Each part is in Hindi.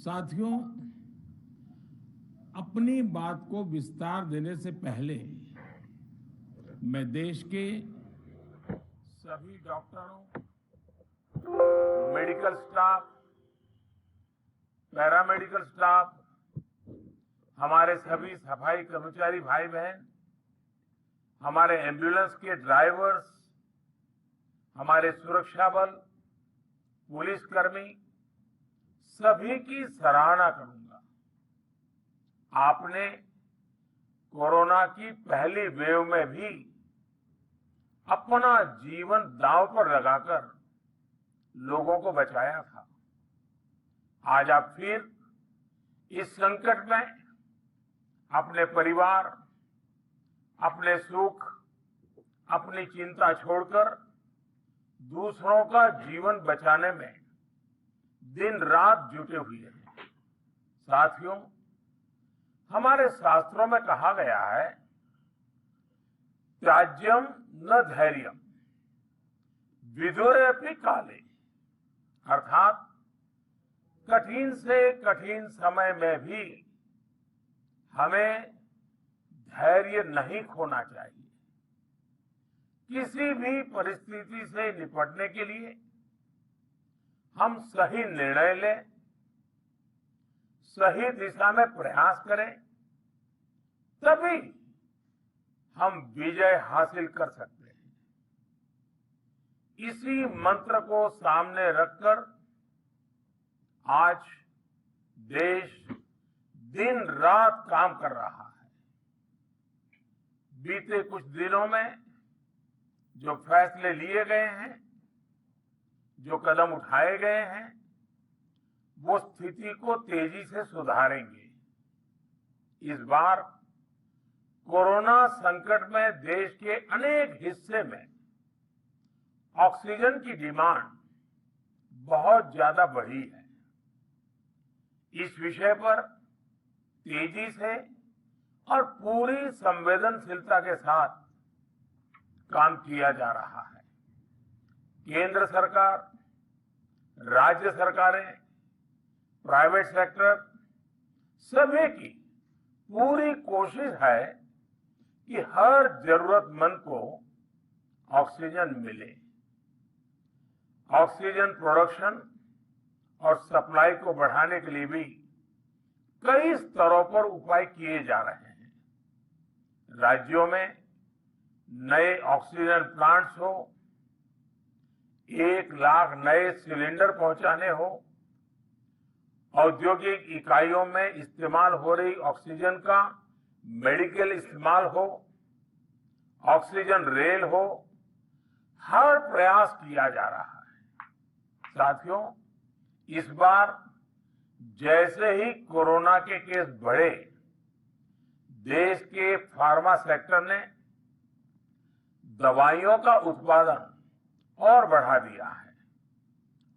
साथियों, अपनी बात को विस्तार देने से पहले मैं देश के सभी डॉक्टरों, मेडिकल स्टाफ, पैरामेडिकल स्टाफ, हमारे सभी सफाई कर्मचारी भाई बहन, हमारे एम्बुलेंस के ड्राइवर्स, हमारे सुरक्षा बल, पुलिसकर्मी, सभी की सराहना करूंगा। आपने कोरोना की पहली वेव में भी अपना जीवन दांव पर लगाकर लोगों को बचाया था। आज आप फिर इस संकट में अपने परिवार, अपने सुख, अपनी चिंता छोड़कर दूसरों का जीवन बचाने में दिन रात जुटे हुए हैं। साथियों, हमारे शास्त्रों में कहा गया है, त्याज्यम न धैर्यम विदुरेऽपि काले, अर्थात कठिन से कठिन समय में भी हमें धैर्य नहीं खोना चाहिए। किसी भी परिस्थिति से निपटने के लिए हम सही निर्णय लें, सही दिशा में प्रयास करें, तभी हम विजय हासिल कर सकते हैं। इसी मंत्र को सामने रखकर आज देश दिन रात काम कर रहा है। बीते कुछ दिनों में जो फैसले लिए गए हैं, जो कदम उठाए गए हैं, वो स्थिति को तेजी से सुधारेंगे। इस बार कोरोना संकट में देश के अनेक हिस्से में ऑक्सीजन की डिमांड बहुत ज्यादा बढ़ी है। इस विषय पर तेजी से और पूरी संवेदनशीलता के साथ काम किया जा रहा है। केंद्र सरकार, राज्य सरकारें, प्राइवेट सेक्टर, सभी की पूरी कोशिश है कि हर जरूरतमंद को ऑक्सीजन मिले। ऑक्सीजन प्रोडक्शन और सप्लाई को बढ़ाने के लिए भी कई स्तरों पर उपाय किए जा रहे हैं। राज्यों में नए ऑक्सीजन प्लांट्स हो, 1 लाख नए सिलेंडर पहुंचाने हो, औद्योगिक इकाइयों में इस्तेमाल हो रही ऑक्सीजन का मेडिकल इस्तेमाल हो, ऑक्सीजन रेल हो, हर प्रयास किया जा रहा है। साथियों, इस बार जैसे ही कोरोना के केस बढ़े, देश के फार्मा सेक्टर ने दवाइयों का उत्पादन और बढ़ा दिया है।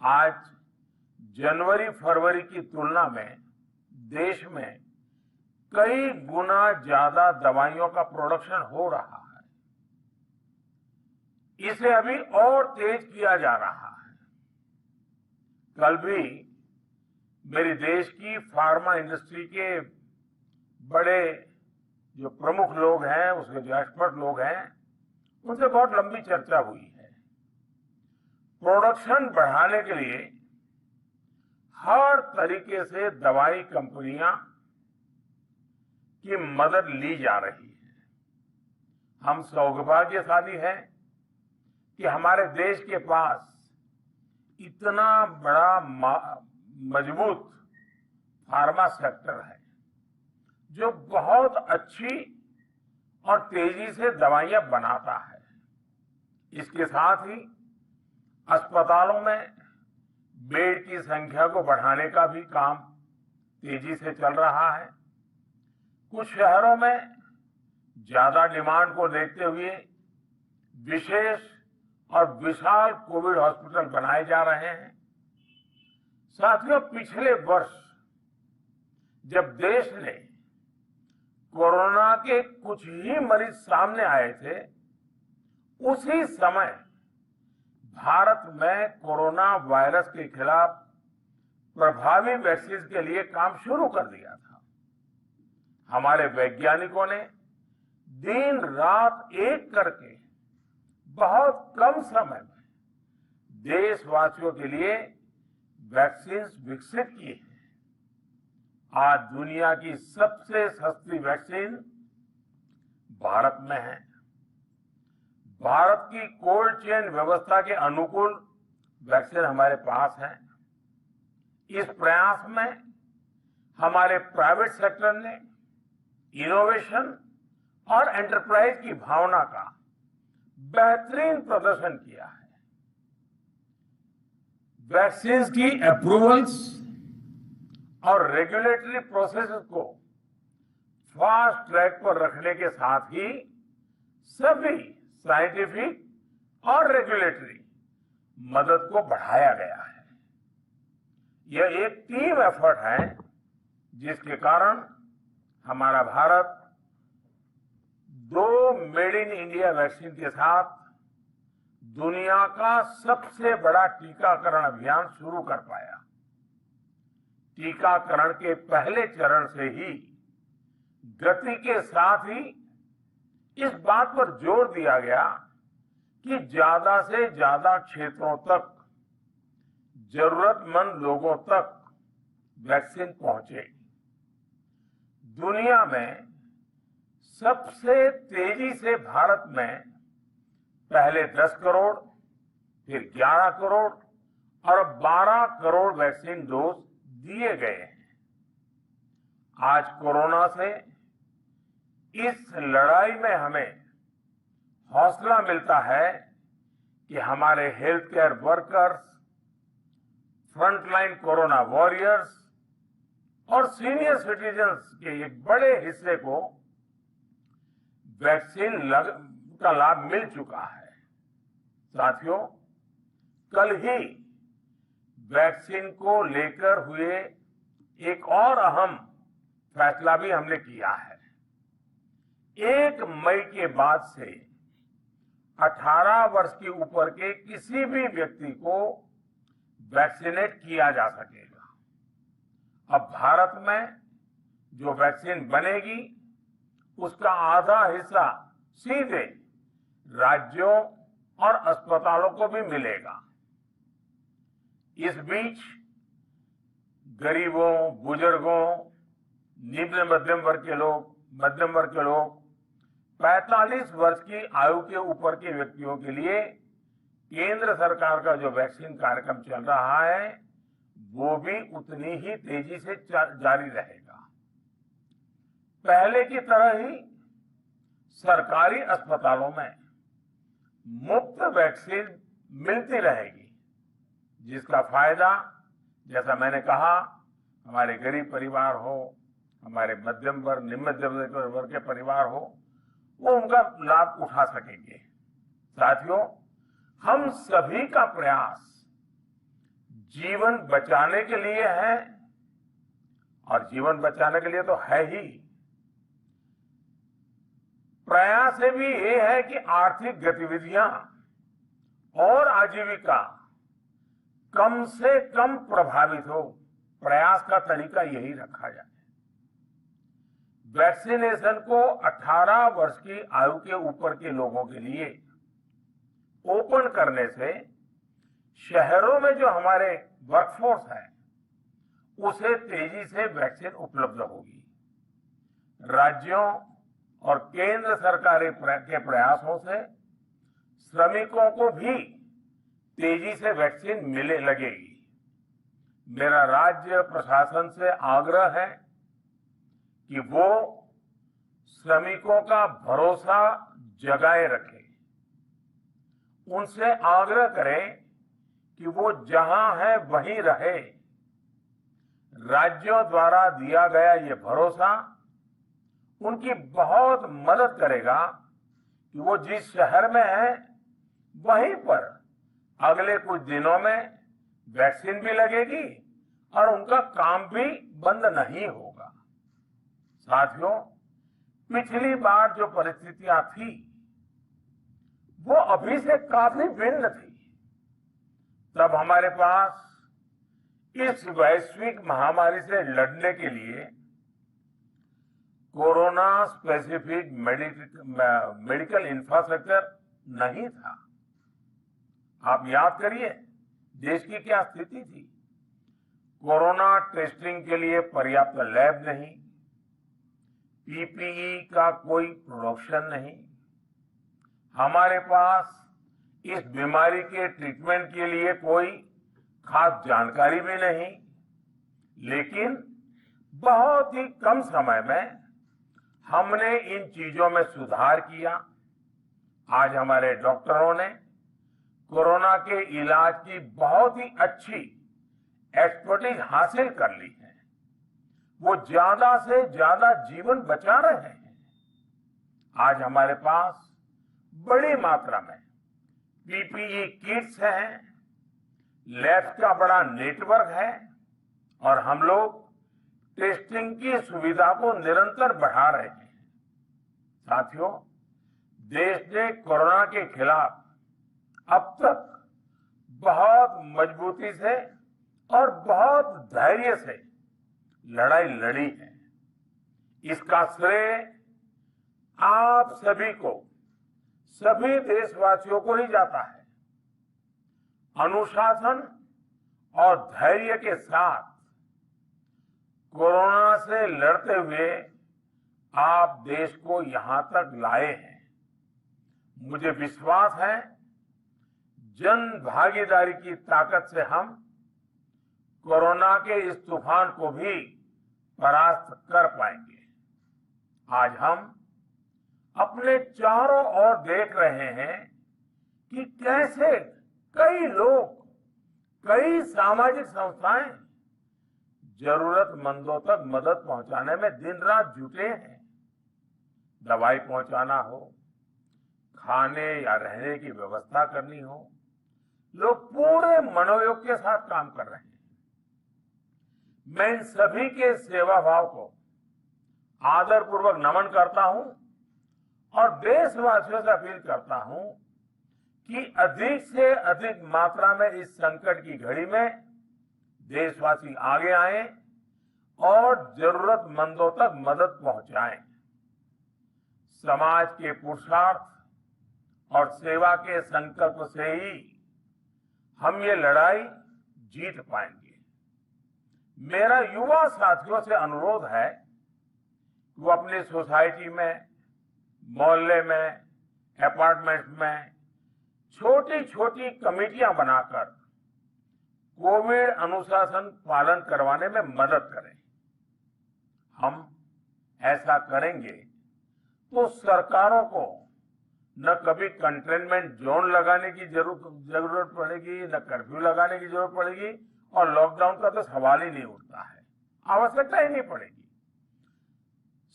आज जनवरी फरवरी की तुलना में देश में कई गुना ज्यादा दवाइयों का प्रोडक्शन हो रहा है। इसे अभी और तेज किया जा रहा है। कल भी मेरी देश की फार्मा इंडस्ट्री के बड़े जो प्रमुख लोग हैं, उसके जो एक्सपर्ट लोग हैं, उनसे बहुत लंबी चर्चा हुई है। प्रोडक्शन बढ़ाने के लिए हर तरीके से दवाई कंपनियां की मदद ली जा रही है। हम सौभाग्यशाली हैं कि हमारे देश के पास इतना बड़ा मजबूत फार्मा सेक्टर है, जो बहुत अच्छी और तेजी से दवाइयां बनाता है। इसके साथ ही अस्पतालों में बेड की संख्या को बढ़ाने का भी काम तेजी से चल रहा है। कुछ शहरों में ज्यादा डिमांड को देखते हुए विशेष और विशाल कोविड हॉस्पिटल बनाए जा रहे हैं। साथियों, पिछले वर्ष जब देश ने कोरोना के कुछ ही मरीज सामने आए थे, उसी समय भारत में कोरोना वायरस के खिलाफ प्रभावी वैक्सीन के लिए काम शुरू कर दिया था। हमारे वैज्ञानिकों ने दिन रात एक करके बहुत कम समय में देशवासियों के लिए वैक्सीन विकसित की है। आज दुनिया की सबसे सस्ती वैक्सीन भारत में है। भारत की कोल्ड चेन व्यवस्था के अनुकूल वैक्सीन हमारे पास है। इस प्रयास में हमारे प्राइवेट सेक्टर ने इनोवेशन और एंटरप्राइज की भावना का बेहतरीन प्रदर्शन किया है। वैक्सीन की अप्रूवल्स और रेगुलेटरी प्रोसेसेस को फास्ट ट्रैक पर रखने के साथ ही सभी साइंटिफिक और रेगुलेटरी मदद को बढ़ाया गया है। यह एक टीम एफर्ट है जिसके कारण हमारा Bharat 2 made in India vaccine के साथ दुनिया का सबसे बड़ा टीकाकरण अभियान शुरू कर पाया। टीकाकरण के पहले चरण से ही गति के साथ ही इस बात पर जोर दिया गया कि ज्यादा से ज्यादा क्षेत्रों तक, जरूरतमंद लोगों तक वैक्सीन पहुंचे। दुनिया में सबसे तेजी से भारत में पहले 10 करोड़, फिर 11 करोड़ और 12 करोड़ वैक्सीन डोज दिए गए हैं। आज कोरोना से इस लड़ाई में हमें हौसला मिलता है कि हमारे health care workers, frontline corona warriors और सीनियर सिटीजन्स के एक बड़े हिस्से को वैक्सीन का लाभ मिल चुका है। साथियों, कल ही वैक्सीन को लेकर हुए एक और अहम फैसला भी हमने किया है। 1 मई के बाद से 18 वर्ष के ऊपर के किसी भी व्यक्ति को वैक्सीनेट किया जा सकेगा। अब भारत में जो वैक्सीन बनेगी उसका आधा हिस्सा सीधे राज्यों और अस्पतालों को भी मिलेगा। इस बीच गरीबों, बुजुर्गों, निम्न मध्यम वर्ग के लोग 45 वर्ष की आयु के ऊपर के व्यक्तियों के लिए केंद्र सरकार का जो वैक्सीन कार्यक्रम चल रहा है वो भी उतनी ही तेजी से जारी रहेगा। पहले की तरह ही सरकारी अस्पतालों में मुफ्त वैक्सीन मिलती रहेगी, जिसका फायदा, जैसा मैंने कहा, हमारे गरीब परिवार हो, हमारे मध्यम वर्ग, निम्न मध्यम वर्ग के परिवार हो, वो उनका लाभ उठा सकेंगे। साथियों, हम सभी का प्रयास जीवन बचाने के लिए है, और जीवन बचाने के लिए तो है ही, प्रयास भी ये है कि आर्थिक गतिविधियां और आजीविका कम से कम प्रभावित हो। प्रयास का तरीका यही रखा जाए। वैक्सीनेशन को 18 वर्ष की आयु के ऊपर के लोगों के लिए ओपन करने से शहरों में जो हमारे वर्कफोर्स है उसे तेजी से वैक्सीन उपलब्ध होगी। राज्यों और केंद्र सरकार के प्रयासों से श्रमिकों को भी तेजी से वैक्सीन मिलने लगेगी। मेरा राज्य प्रशासन से आग्रह है कि वो श्रमिकों का भरोसा जगाए रखे। उनसे आग्रह करें कि वो जहां है वहीं रहे। राज्यों द्वारा दिया गया ये भरोसा उनकी बहुत मदद करेगा कि वो जिस शहर में है वहीं पर अगले कुछ दिनों में वैक्सीन भी लगेगी और उनका काम भी बंद नहीं होगा। साथियों, पिछली बार जो परिस्थितियां थी वो अभी से काफी भिन्न थी। तब हमारे पास इस वैश्विक महामारी से लड़ने के लिए कोरोना स्पेसिफिक मेडिकल इंफ्रास्ट्रक्चर नहीं था। आप याद करिए देश की क्या स्थिति थी। कोरोना टेस्टिंग के लिए पर्याप्त लैब नहीं, पीपीई का कोई प्रोडक्शन नहीं, हमारे पास इस बीमारी के ट्रीटमेंट के लिए कोई खास जानकारी भी नहीं। लेकिन बहुत ही कम समय में हमने इन चीजों में सुधार किया। आज हमारे डॉक्टरों ने कोरोना के इलाज की बहुत ही अच्छी एक्सपर्टीज हासिल कर ली है। वो ज्यादा से ज्यादा जीवन बचा रहे हैं। आज हमारे पास बड़ी मात्रा में पीपीई किट्स हैं, लैब्स का बड़ा नेटवर्क है और हम लोग टेस्टिंग की सुविधा को निरंतर बढ़ा रहे हैं। साथियों, देश ने कोरोना के खिलाफ अब तक बहुत मजबूती से और बहुत धैर्य से लड़ाई लड़ी है। इसका श्रेय आप सभी को, सभी देशवासियों को ही जाता है। अनुशासन और धैर्य के साथ कोरोना से लड़ते हुए आप देश को यहां तक लाए हैं। मुझे विश्वास है जन भागीदारी की ताकत से हम कोरोना के इस तूफान को भी परास्त कर पाएंगे। आज हम अपने चारों ओर देख रहे हैं कि कैसे कई लोग, कई सामाजिक संस्थाएं जरूरतमंदों तक मदद पहुंचाने में दिन रात जुटे हैं। दवाई पहुंचाना हो, खाने या रहने की व्यवस्था करनी हो, लोग पूरे मनोयोग के साथ काम कर रहे हैं। मैं इन सभी के सेवा भाव को आदरपूर्वक नमन करता हूं और देशवासियों से अपील करता हूं कि अधिक से अधिक मात्रा में इस संकट की घड़ी में देशवासी आगे आए और जरूरतमंदों तक मदद पहुंचाएं। समाज के पुरुषार्थ और सेवा के संकल्प से ही हम ये लड़ाई जीत पाएंगे। मेरा युवा साथियों से अनुरोध है कि वो अपनी सोसाइटी में, मोहल्ले में, अपार्टमेंट में छोटी छोटी कमेटियां बनाकर कोविड अनुशासन पालन करवाने में मदद करें। हम ऐसा करेंगे तो सरकारों को न कभी कंटेनमेंट जोन लगाने की जरूरत पड़ेगी, न कर्फ्यू लगाने की जरूरत पड़ेगी और लॉकडाउन का तो सवाल ही नहीं उठता है, आवश्यकता ही नहीं पड़ेगी।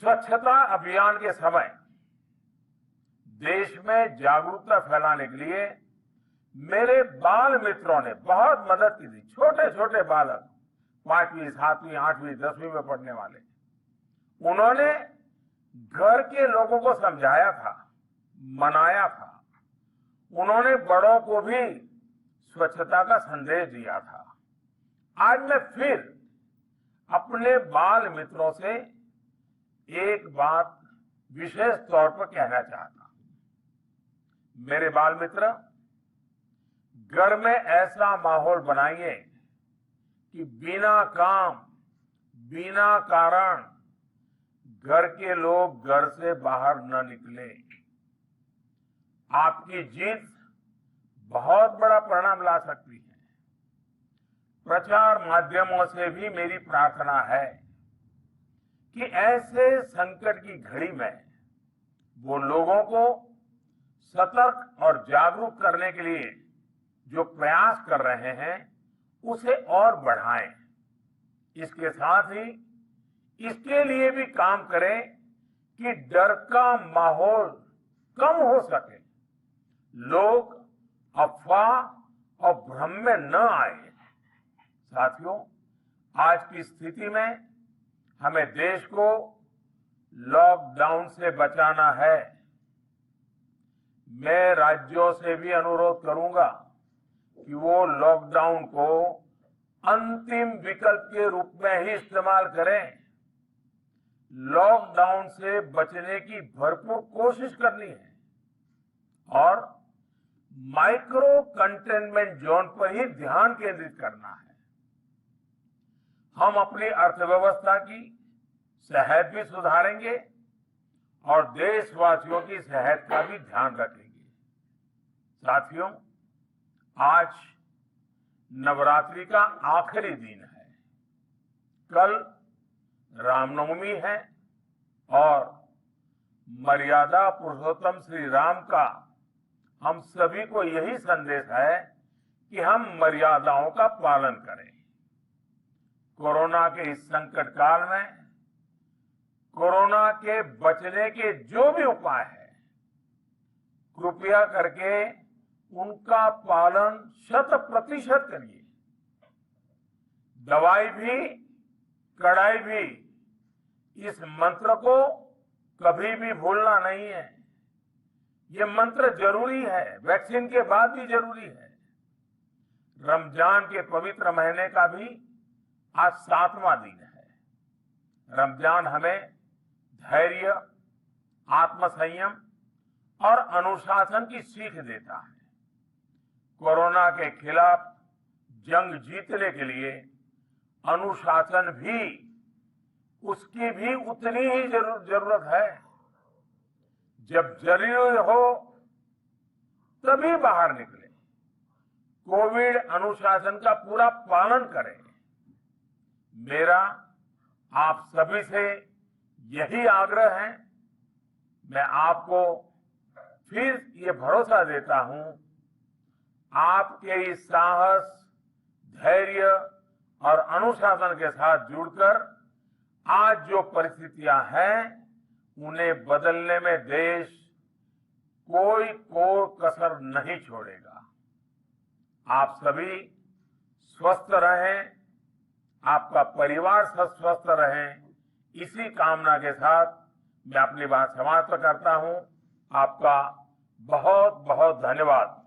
स्वच्छता अभियान के समय देश में जागरूकता फैलाने के लिए मेरे बाल मित्रों ने बहुत मदद की थी। छोटे छोटे बालक, 5वीं, 7वीं, 8वीं, 10वीं में पढ़ने वाले, उन्होंने घर के लोगों को समझाया था, मनाया था। उन्होंने बड़ों को भी स्वच्छता का संदेश दिया था। आज मैं फिर अपने बाल मित्रों से एक बात विशेष तौर पर कहना चाहता हूं। मेरे बाल मित्र, घर में ऐसा माहौल बनाइए कि बिना काम, बिना कारण घर के लोग घर से बाहर न निकले। आपकी जीत बहुत बड़ा परिणाम ला सकती है। प्रचार माध्यमों से भी मेरी प्रार्थना है कि ऐसे संकट की घड़ी में वो लोगों को सतर्क और जागरूक करने के लिए जो प्रयास कर रहे हैं उसे और बढ़ाएं। इसके साथ ही इसके लिए भी काम करें कि डर का माहौल कम हो सके, लोग अफवाह और भ्रम में न आए। साथियों, आज की स्थिति में हमें देश को लॉकडाउन से बचाना है। मैं राज्यों से भी अनुरोध करूंगा कि वो लॉकडाउन को अंतिम विकल्प के रूप में ही इस्तेमाल करें। लॉकडाउन से बचने की भरपूर कोशिश करनी है और माइक्रो कंटेनमेंट जोन पर ही ध्यान केंद्रित करना है। हम अपनी अर्थव्यवस्था की सेहत भी सुधारेंगे और देशवासियों की सेहत का भी ध्यान रखेंगे। साथियों, आज नवरात्रि का आखिरी दिन है। कल रामनवमी है और मर्यादा पुरुषोत्तम श्री राम का हम सभी को यही संदेश है कि हम मर्यादाओं का पालन करें। कोरोना के इस संकट काल में कोरोना के बचने के जो भी उपाय है, कृपया करके उनका पालन 100% करिए। दवाई भी, कड़ाई भी, इस मंत्र को कभी भी भूलना नहीं है। ये मंत्र जरूरी है, वैक्सीन के बाद भी जरूरी है। रमजान के पवित्र महीने का भी आज 7वां दिन है। रमजान हमें धैर्य, आत्मसंयम और अनुशासन की सीख देता है। कोरोना के खिलाफ जंग जीतने के लिए अनुशासन भी, उसकी भी उतनी ही जरूरत है। जब जरूरी हो तभी बाहर निकले। कोविड अनुशासन का पूरा पालन करें। मेरा आप सभी से यही आग्रह है। मैं आपको फिर ये भरोसा देता हूं, आपके इस साहस, धैर्य और अनुशासन के साथ जुड़कर आज जो परिस्थितियां हैं, उन्हें बदलने में देश कोई कसर नहीं छोड़ेगा। आप सभी स्वस्थ रहें, आपका परिवार स्वस्थ रहे, इसी कामना के साथ मैं अपनी बात समाप्त करता हूं। आपका बहुत बहुत धन्यवाद।